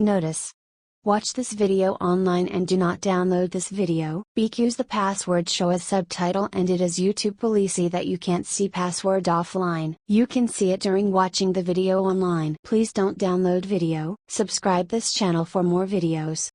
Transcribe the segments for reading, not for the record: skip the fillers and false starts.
Notice. Watch this video online and do not download this video because the password show as subtitle and it is YouTube policy that you can't see password offline. You can see it during watching the video online. Please don't download video. Subscribe this channel for more videos.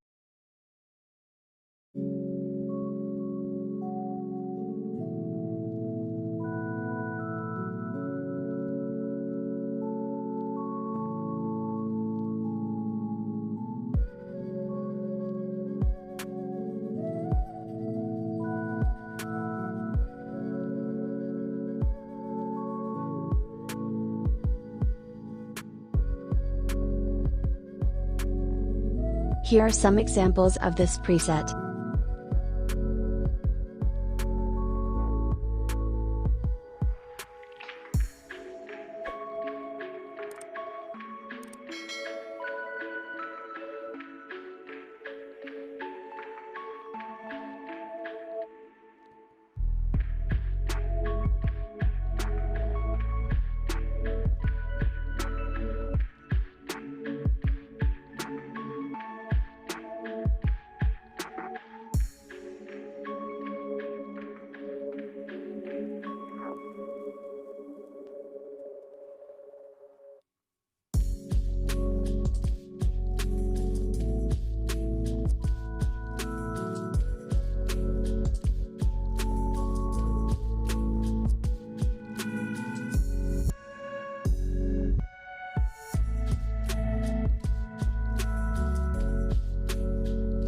Here are some examples of this preset.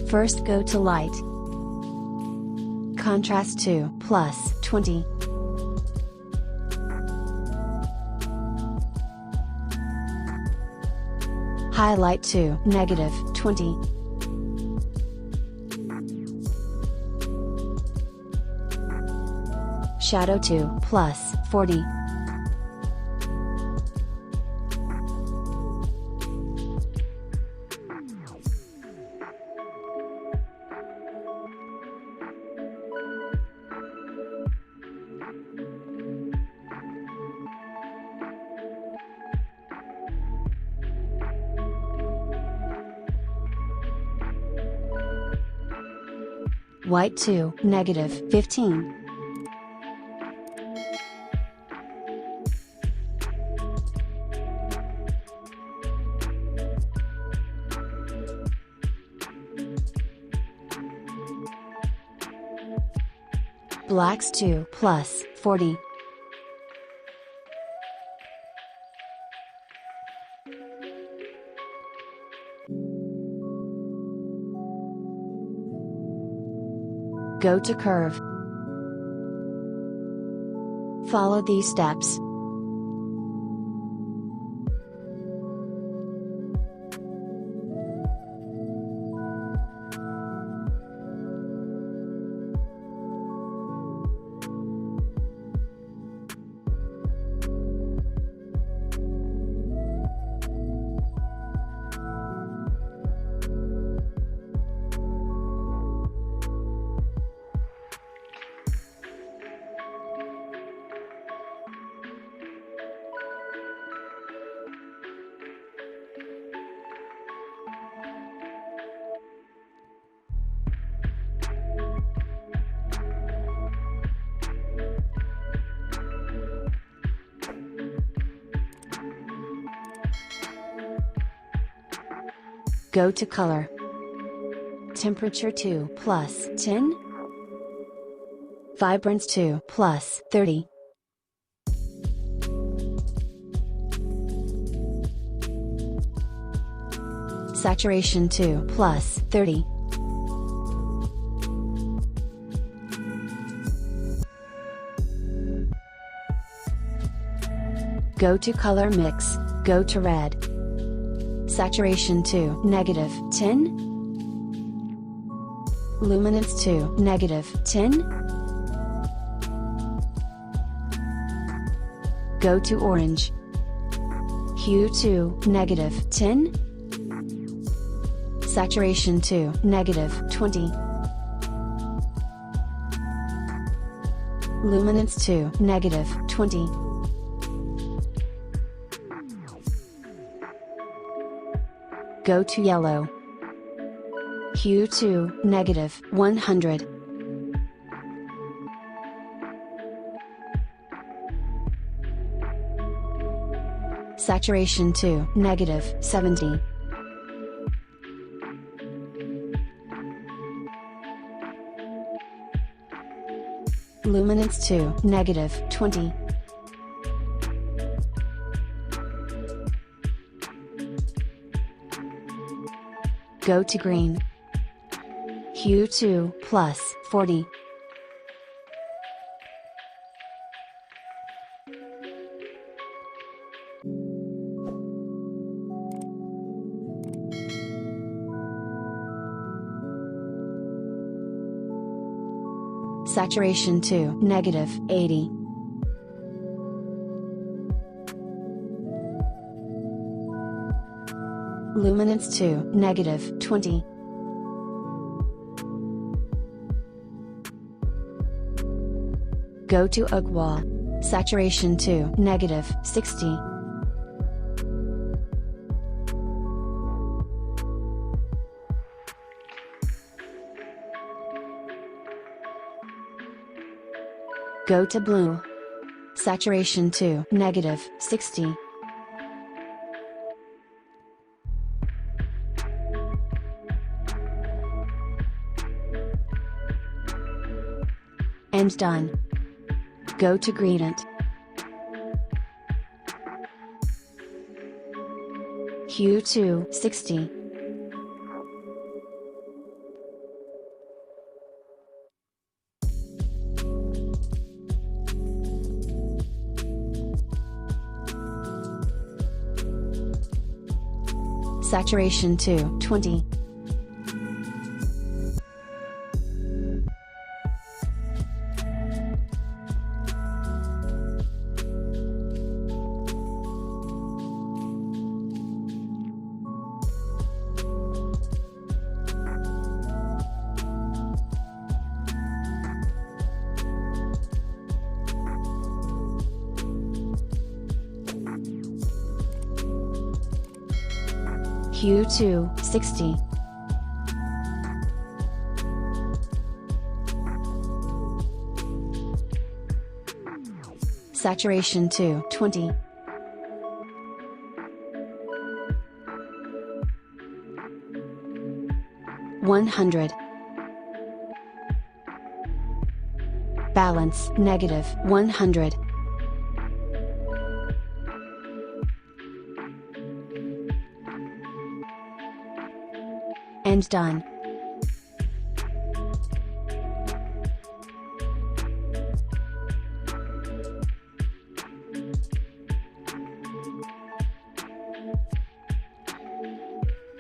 First go to light. Contrast to +20. Highlight to -20. Shadow to +40. White to -15. Blacks to +40. Go to curve. Follow these steps. Go to color. Temperature to +10. Vibrance to +30. Saturation to +30. Go to color mix, go to red. Saturation to -10. Luminance to -10. Go to orange. Hue to -10. Saturation to -20. Luminance to -20. Go to yellow. Hue to -100. Saturation to -70. Luminance to -20. Go to green. Hue to +40. Saturation to -80. Luminance to -20. Go to oak wall. Saturation to -60. Go to blue. Saturation to -60. And done. Go to gradient. Hue to 60. Saturation to 20. Hue to 60. Saturation to 20. (100). Balance -100. And done.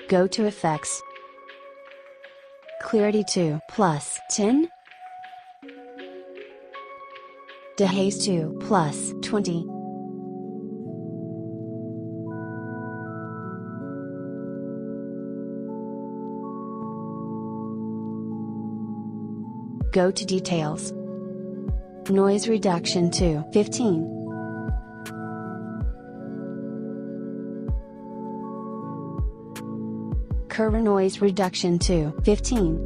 Go to effects. Clarity to +10. Dehaze to +20. Go to details. Noise reduction to 15. Curve noise reduction to 15.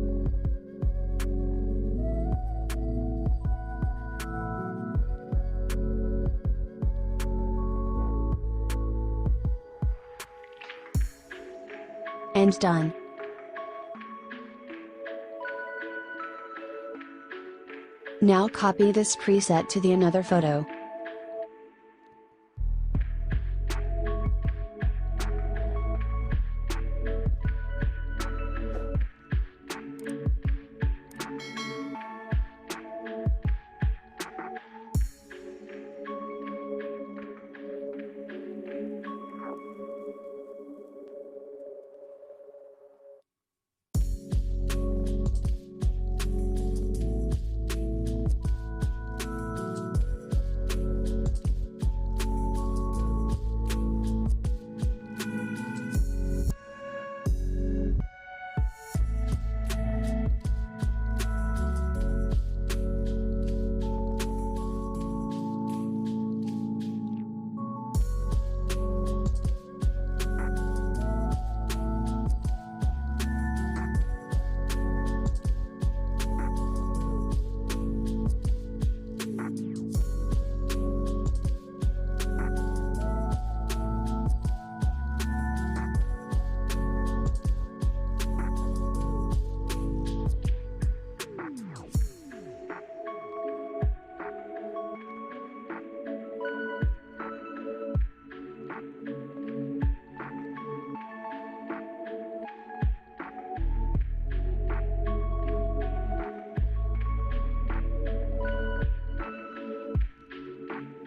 And done. Now copy this preset to the another photo.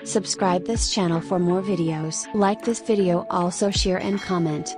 Subscribe this channel for more videos. Like this video, also share and comment.